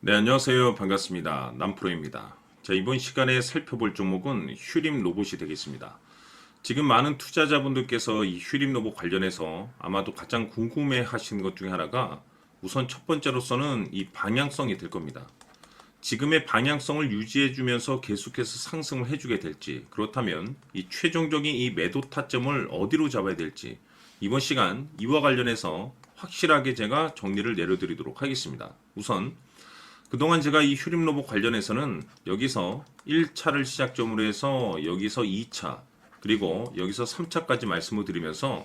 네, 안녕하세요. 반갑습니다. 남프로입니다. 자, 이번 시간에 살펴볼 종목은 휴림 로봇이 되겠습니다. 지금 많은 투자자분들께서 이 휴림 로봇 관련해서 아마도 가장 궁금해 하시는 것 중에 하나가 우선 첫 번째로서는 이 방향성이 될 겁니다. 지금의 방향성을 유지해주면서 계속해서 상승을 해주게 될지, 그렇다면 이 최종적인 이 매도 타점을 어디로 잡아야 될지, 이번 시간 이와 관련해서 확실하게 제가 정리를 내려드리도록 하겠습니다. 우선 그동안 제가 이 휴림 로봇 관련해서는 여기서 1차를 시작점으로 해서 여기서 2차 그리고 여기서 3차까지 말씀을 드리면서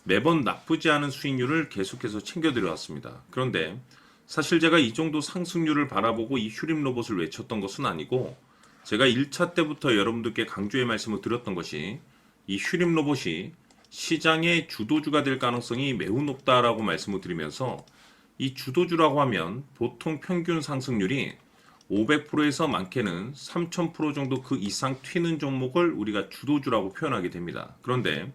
매번 나쁘지 않은 수익률을 계속해서 챙겨드려 왔습니다. 그런데 사실 제가 이 정도 상승률을 바라보고 이 휴림 로봇을 외쳤던 것은 아니고, 제가 1차 때부터 여러분들께 강조의 말씀을 드렸던 것이 이 휴림 로봇이 시장의 주도주가 될 가능성이 매우 높다라고 말씀을 드리면서, 이 주도주라고 하면 보통 평균 상승률이 500%에서 많게는 3000% 정도 그 이상 튀는 종목을 우리가 주도주라고 표현하게 됩니다. 그런데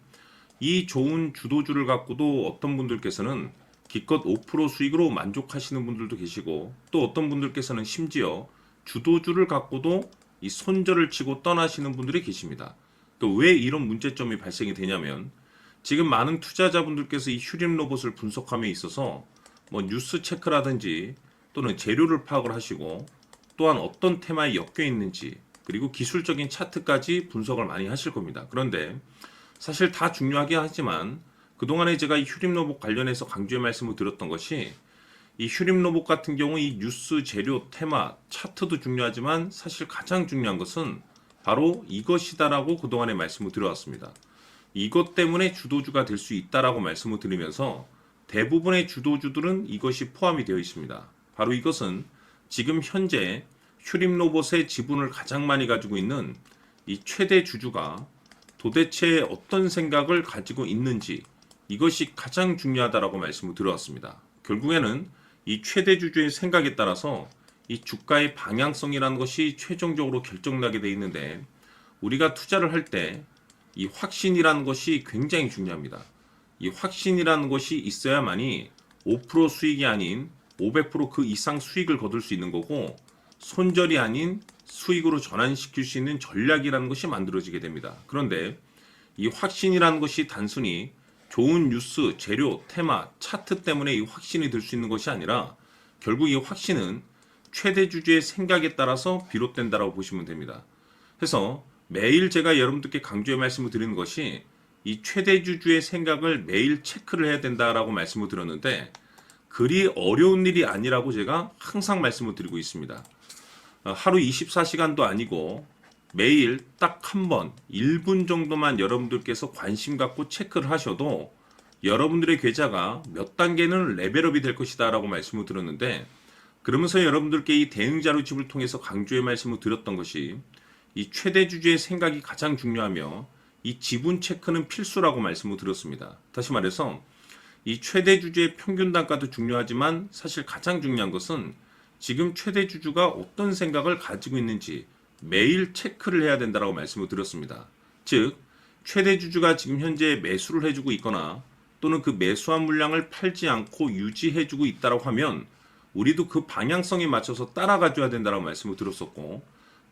이 좋은 주도주를 갖고도 어떤 분들께서는 기껏 5% 수익으로 만족하시는 분들도 계시고, 또 어떤 분들께서는 심지어 주도주를 갖고도 이 손절을 치고 떠나시는 분들이 계십니다. 또 왜 이런 문제점이 발생이 되냐면, 지금 많은 투자자분들께서 이 휴림 로봇을 분석함에 있어서 뭐 뉴스 체크라든지 또는 재료를 파악을 하시고, 또한 어떤 테마에 엮여 있는지, 그리고 기술적인 차트까지 분석을 많이 하실 겁니다. 그런데 사실 다 중요하긴 하지만 그동안에 제가 이 휴림 로봇 관련해서 강조의 말씀을 드렸던 것이, 이 휴림 로봇 같은 경우 이 뉴스, 재료, 테마, 차트도 중요하지만 사실 가장 중요한 것은 바로 이것이다라고 그동안에 말씀을 드려왔습니다. 이것 때문에 주도주가 될 수 있다라고 말씀을 드리면서 대부분의 주도주들은 이것이 포함이 되어 있습니다. 바로 이것은 지금 현재 휴림 로봇의 지분을 가장 많이 가지고 있는 이 최대 주주가 도대체 어떤 생각을 가지고 있는지, 이것이 가장 중요하다라고 말씀을 드려왔습니다. 결국에는 이 최대 주주의 생각에 따라서 이 주가의 방향성이라는 것이 최종적으로 결정나게 돼 있는데, 우리가 투자를 할 때 이 확신이라는 것이 굉장히 중요합니다. 이 확신이라는 것이 있어야만이 5% 수익이 아닌 500%그 이상 수익을 거둘 수 있는 거고, 손절이 아닌 수익으로 전환시킬 수 있는 전략이라는 것이 만들어지게 됩니다. 그런데 이 확신이라는 것이 단순히 좋은 뉴스, 재료, 테마, 차트 때문에 이 확신이 들 수 있는 것이 아니라, 결국 이 확신은 최대 주주의 생각에 따라서 비롯된다라고 보시면 됩니다. 그래서 매일 제가 여러분들께 강조의 말씀을 드리는 것이, 이 최대 주주의 생각을 매일 체크를 해야 된다라고 말씀을 드렸는데, 그리 어려운 일이 아니라고 제가 항상 말씀을 드리고 있습니다. 하루 24시간도 아니고 매일 딱 한 번 1분 정도만 여러분들께서 관심 갖고 체크를 하셔도 여러분들의 계좌가 몇 단계는 레벨업이 될 것이다 라고 말씀을 드렸는데, 그러면서 여러분들께 이 대응 자료집을 통해서 강조의 말씀을 드렸던 것이, 이 최대 주주의 생각이 가장 중요하며 이 지분 체크는 필수라고 말씀을 드렸습니다. 다시 말해서 이 최대 주주의 평균 단가도 중요하지만 사실 가장 중요한 것은 지금 최대 주주가 어떤 생각을 가지고 있는지 매일 체크를 해야 된다고 말씀을 드렸습니다. 즉, 최대 주주가 지금 현재 매수를 해주고 있거나 또는 그 매수한 물량을 팔지 않고 유지해주고 있다고 하면 우리도 그 방향성에 맞춰서 따라가줘야 된다고 말씀을 드렸었고,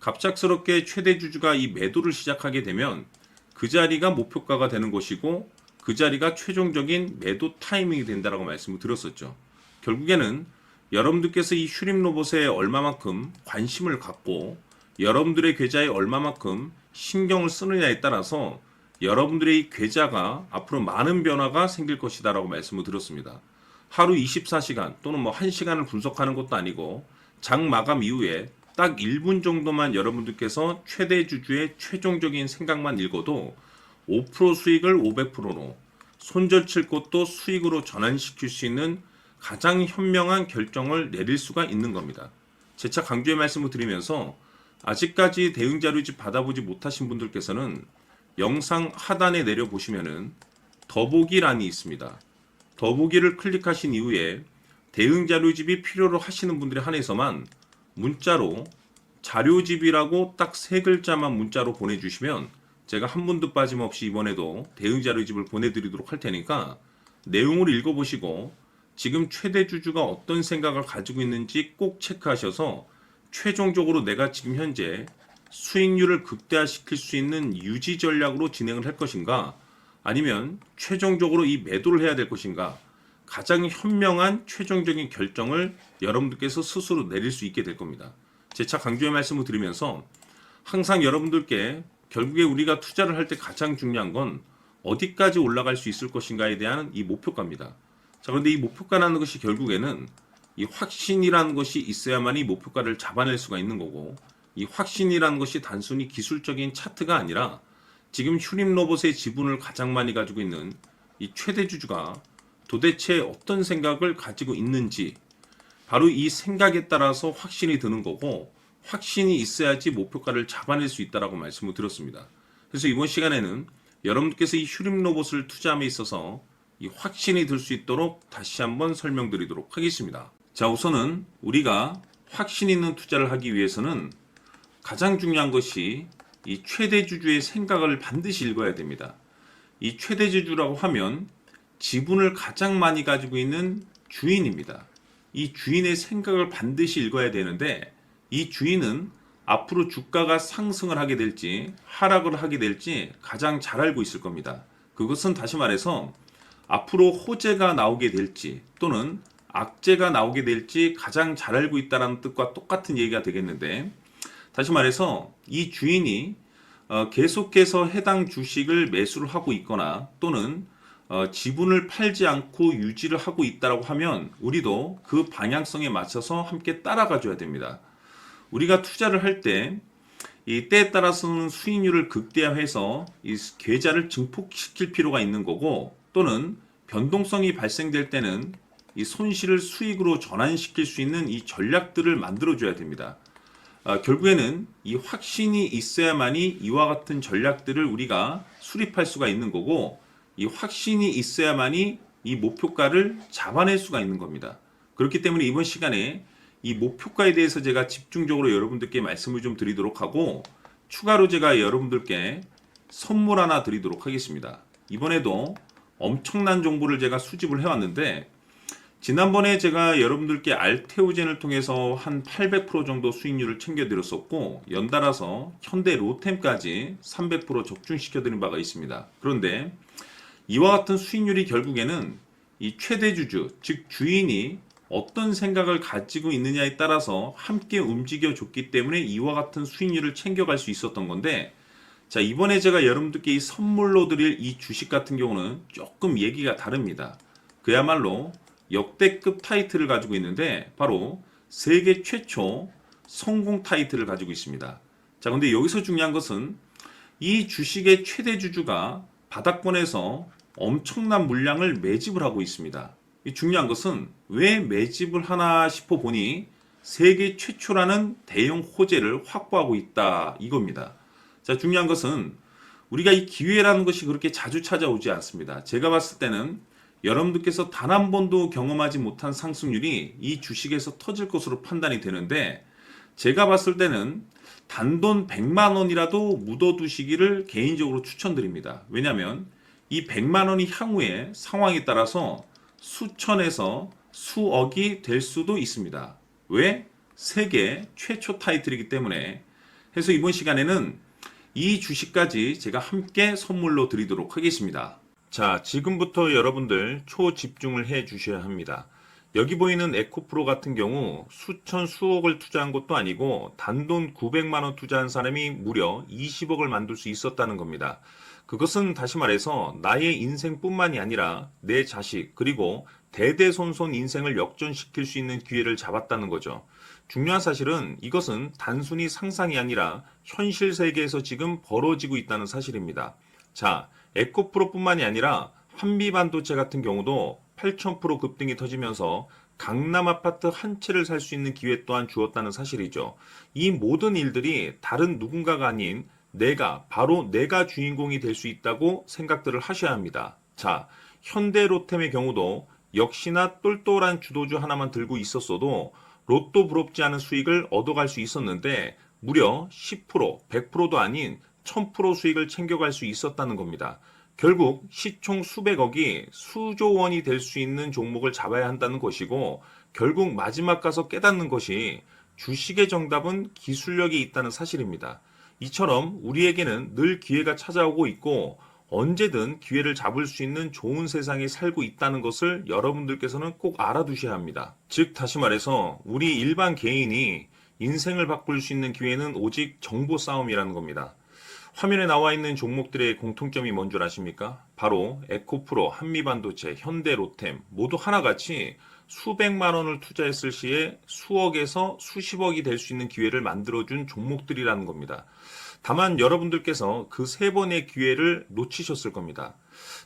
갑작스럽게 최대 주주가 이 매도를 시작하게 되면 그 자리가 목표가가 되는 것이고, 그 자리가 최종적인 매도 타이밍이 된다라고 말씀을 드렸었죠. 결국에는 여러분들께서 이 휴림 로봇에 얼마만큼 관심을 갖고 여러분들의 계좌에 얼마만큼 신경을 쓰느냐에 따라서 여러분들의 이 계좌가 앞으로 많은 변화가 생길 것이다라고 말씀을 드렸습니다. 하루 24시간 또는 뭐 1시간을 분석하는 것도 아니고, 장 마감 이후에 딱 1분 정도만 여러분들께서 최대 주주의 최종적인 생각만 읽어도 5% 수익을 500%로, 손절 칠 것도 수익으로 전환시킬 수 있는 가장 현명한 결정을 내릴 수가 있는 겁니다. 재차 강조의 말씀을 드리면서, 아직까지 대응 자료집 받아보지 못하신 분들께서는 영상 하단에 내려보시면은 더보기란이 있습니다. 더보기를 클릭하신 이후에 대응 자료집이 필요로 하시는 분들에 한해서만 문자로 자료집이라고 딱 3글자만 문자로 보내주시면 제가 한 분도 빠짐없이 이번에도 대응 자료집을 보내드리도록 할 테니까 내용을 읽어보시고 지금 최대 주주가 어떤 생각을 가지고 있는지 꼭 체크하셔서 최종적으로 내가 지금 현재 수익률을 극대화시킬 수 있는 유지 전략으로 진행을 할 것인가, 아니면 최종적으로 이 매도를 해야 될 것인가, 가장 현명한 최종적인 결정을 여러분들께서 스스로 내릴 수 있게 될 겁니다. 재차 강조의 말씀을 드리면서 항상 여러분들께 결국에 우리가 투자를 할 때 가장 중요한 건 어디까지 올라갈 수 있을 것인가에 대한 이 목표가입니다. 자, 그런데 이 목표가라는 것이 결국에는 이 확신이라는 것이 있어야만 이 목표가를 잡아낼 수가 있는 거고, 이 확신이라는 것이 단순히 기술적인 차트가 아니라 지금 휴림 로봇의 지분을 가장 많이 가지고 있는 이 최대 주주가 도대체 어떤 생각을 가지고 있는지, 바로 이 생각에 따라서 확신이 드는 거고, 확신이 있어야지 목표가를 잡아낼 수 있다라고 말씀을 드렸습니다. 그래서 이번 시간에는 여러분께서 이 휴림 로봇을 투자함에 있어서 이 확신이 들 수 있도록 다시 한번 설명드리도록 하겠습니다. 자, 우선은 우리가 확신 있는 투자를 하기 위해서는 가장 중요한 것이 이 최대 주주의 생각을 반드시 읽어야 됩니다. 이 최대 주주라고 하면 지분을 가장 많이 가지고 있는 주인입니다. 이 주인의 생각을 반드시 읽어야 되는데, 이 주인은 앞으로 주가가 상승을 하게 될지 하락을 하게 될지 가장 잘 알고 있을 겁니다. 그것은 다시 말해서 앞으로 호재가 나오게 될지 또는 악재가 나오게 될지 가장 잘 알고 있다는 뜻과 똑같은 얘기가 되겠는데, 다시 말해서 이 주인이 계속해서 해당 주식을 매수를 하고 있거나 또는 지분을 팔지 않고 유지를 하고 있다고 하면 우리도 그 방향성에 맞춰서 함께 따라가 줘야 됩니다. 우리가 투자를 할 때 이 때에 따라서는 수익률을 극대화해서 이 계좌를 증폭시킬 필요가 있는 거고, 또는 변동성이 발생될 때는 이 손실을 수익으로 전환시킬 수 있는 이 전략들을 만들어 줘야 됩니다. 결국에는 이 확신이 있어야만이 이와 같은 전략들을 우리가 수립할 수가 있는 거고, 이 확신이 있어야만이 이 목표가를 잡아낼 수가 있는 겁니다. 그렇기 때문에 이번 시간에 이 목표가에 대해서 제가 집중적으로 여러분들께 말씀을 좀 드리도록 하고, 추가로 제가 여러분들께 선물 하나 드리도록 하겠습니다. 이번에도 엄청난 정보를 제가 수집을 해왔는데, 지난번에 제가 여러분들께 알테오젠을 통해서 한 800% 정도 수익률을 챙겨드렸었고, 연달아서 현대 로템까지 300% 적중시켜드린 바가 있습니다. 그런데 이와 같은 수익률이 결국에는 이 최대 주주, 즉 주인이 어떤 생각을 가지고 있느냐에 따라서 함께 움직여 줬기 때문에 이와 같은 수익률을 챙겨갈 수 있었던 건데, 자, 이번에 제가 여러분들께 이 선물로 드릴 이 주식 같은 경우는 조금 얘기가 다릅니다. 그야말로 역대급 타이틀을 가지고 있는데, 바로 세계 최초 성공 타이틀을 가지고 있습니다. 자, 근데 여기서 중요한 것은 이 주식의 최대 주주가 바닥권에서 엄청난 물량을 매집을 하고 있습니다. 이 중요한 것은 왜 매집을 하나 싶어 보니 세계 최초라는 대형 호재를 확보하고 있다, 이겁니다. 자, 중요한 것은 우리가 이 기회라는 것이 그렇게 자주 찾아오지 않습니다. 제가 봤을 때는 여러분들께서 단 한 번도 경험하지 못한 상승률이 이 주식에서 터질 것으로 판단이 되는데, 제가 봤을 때는 단돈 100만 원이라도 묻어두시기를 개인적으로 추천드립니다. 왜냐하면 이 100만 원이 향후에 상황에 따라서 수천에서 수억이 될 수도 있습니다. 왜? 세계 최초 타이틀이기 때문에. 해서 이번 시간에는 이 주식까지 제가 함께 선물로 드리도록 하겠습니다. 자, 지금부터 여러분들 초집중을 해 주셔야 합니다. 여기 보이는 에코프로 같은 경우 수천 수억을 투자한 것도 아니고 단돈 900만 원 투자한 사람이 무려 20억을 만들 수 있었다는 겁니다. 그것은 다시 말해서 나의 인생뿐만이 아니라 내 자식 그리고 대대손손 인생을 역전시킬 수 있는 기회를 잡았다는 거죠. 중요한 사실은 이것은 단순히 상상이 아니라 현실 세계에서 지금 벌어지고 있다는 사실입니다. 자, 에코프로뿐만이 아니라 한미반도체 같은 경우도 8,000% 급등이 터지면서 강남 아파트 한 채를 살 수 있는 기회 또한 주었다는 사실이죠. 이 모든 일들이 다른 누군가가 아닌 바로 내가 주인공이 될 수 있다고 생각들을 하셔야 합니다. 자, 현대로템의 경우도 역시나 똘똘한 주도주 하나만 들고 있었어도 로또 부럽지 않은 수익을 얻어갈 수 있었는데 무려 10%, 100%도 아닌 1000% 수익을 챙겨갈 수 있었다는 겁니다. 결국 시총 수백억이 수조 원이 될 수 있는 종목을 잡아야 한다는 것이고, 결국 마지막 가서 깨닫는 것이 주식의 정답은 기술력이 있다는 사실입니다. 이처럼 우리에게는 늘 기회가 찾아오고 있고 언제든 기회를 잡을 수 있는 좋은 세상에 살고 있다는 것을 여러분들께서는 꼭 알아두셔야 합니다. 즉 다시 말해서 우리 일반 개인이 인생을 바꿀 수 있는 기회는 오직 정보 싸움이라는 겁니다. 화면에 나와 있는 종목들의 공통점이 뭔 줄 아십니까? 바로 에코프로, 한미반도체, 현대로템 모두 하나같이 수백만 원을 투자했을 시에 수억에서 수십억이 될 수 있는 기회를 만들어준 종목들이라는 겁니다. 다만 여러분들께서 그 세 번의 기회를 놓치셨을 겁니다.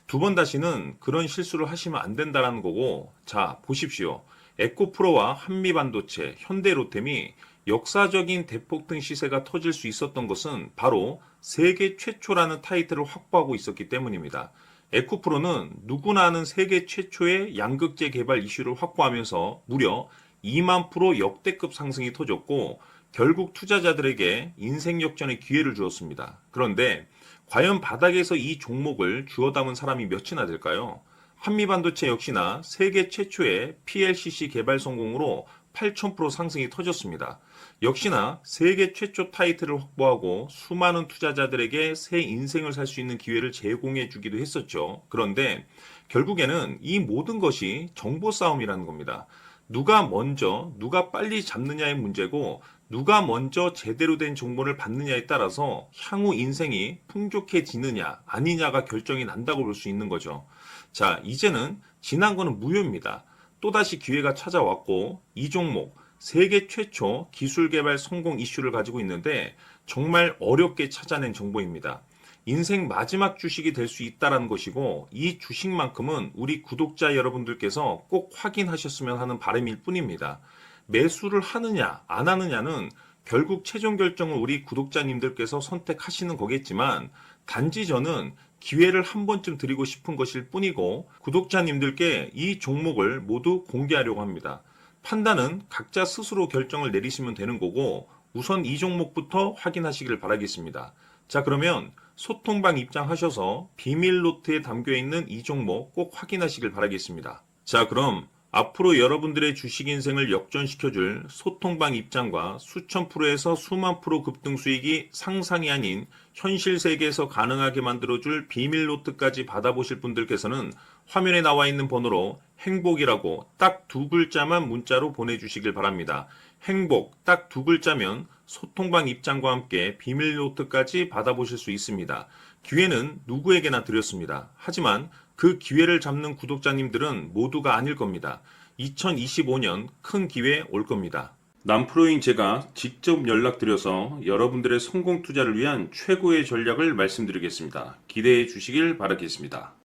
두 번 다시는 그런 실수를 하시면 안 된다는 거고, 자, 보십시오. 에코프로와 한미반도체, 현대로템이 역사적인 대폭등 시세가 터질 수 있었던 것은 바로 세계 최초라는 타이틀을 확보하고 있었기 때문입니다. 에코프로는 누구나 아는 세계 최초의 양극재 개발 이슈를 확보하면서 무려 2만 프로 역대급 상승이 터졌고 결국 투자자들에게 인생 역전의 기회를 주었습니다. 그런데 과연 바닥에서 이 종목을 주워 담은 사람이 몇이나 될까요? 한미반도체 역시나 세계 최초의 PLCC 개발 성공으로 8,000% 상승이 터졌습니다. 역시나 세계 최초 타이틀을 확보하고 수많은 투자자들에게 새 인생을 살 수 있는 기회를 제공해 주기도 했었죠. 그런데 결국에는 이 모든 것이 정보 싸움이라는 겁니다. 누가 먼저, 누가 빨리 잡느냐의 문제고 누가 먼저 제대로 된 정보를 받느냐에 따라서 향후 인생이 풍족해지느냐 아니냐가 결정이 난다고 볼 수 있는 거죠. 자, 이제는 지난 거는 무효입니다. 또다시 기회가 찾아왔고 이 종목 세계 최초 기술 개발 성공 이슈를 가지고 있는데 정말 어렵게 찾아낸 정보입니다. 인생 마지막 주식이 될 수 있다는 것이고 이 주식만큼은 우리 구독자 여러분들께서 꼭 확인하셨으면 하는 바람일 뿐입니다. 매수를 하느냐 안 하느냐는 결국 최종 결정을 우리 구독자님들께서 선택하시는 거겠지만 단지 저는 기회를 한 번쯤 드리고 싶은 것일 뿐이고 구독자님들께 이 종목을 모두 공개하려고 합니다. 판단은 각자 스스로 결정을 내리시면 되는 거고 우선 이 종목부터 확인하시길 바라겠습니다. 자, 그러면 소통방 입장하셔서 비밀 노트에 담겨 있는 이 종목 꼭 확인하시길 바라겠습니다. 자, 그럼 앞으로 여러분들의 주식 인생을 역전시켜줄 소통방 입장과 수천 프로에서 수만 프로 급등 수익이 상상이 아닌 현실 세계에서 가능하게 만들어줄 비밀 노트까지 받아보실 분들께서는 화면에 나와 있는 번호로 행복이라고 딱 두 글자만 문자로 보내주시길 바랍니다. 행복 딱 두 글자면 소통방 입장과 함께 비밀 노트까지 받아보실 수 있습니다. 기회는 누구에게나 드렸습니다. 하지만 그 기회를 잡는 구독자님들은 모두가 아닐 겁니다. 2025년 큰 기회 올 겁니다. 남프로인 제가 직접 연락드려서 여러분들의 성공 투자를 위한 최고의 전략을 말씀드리겠습니다. 기대해 주시길 바라겠습니다.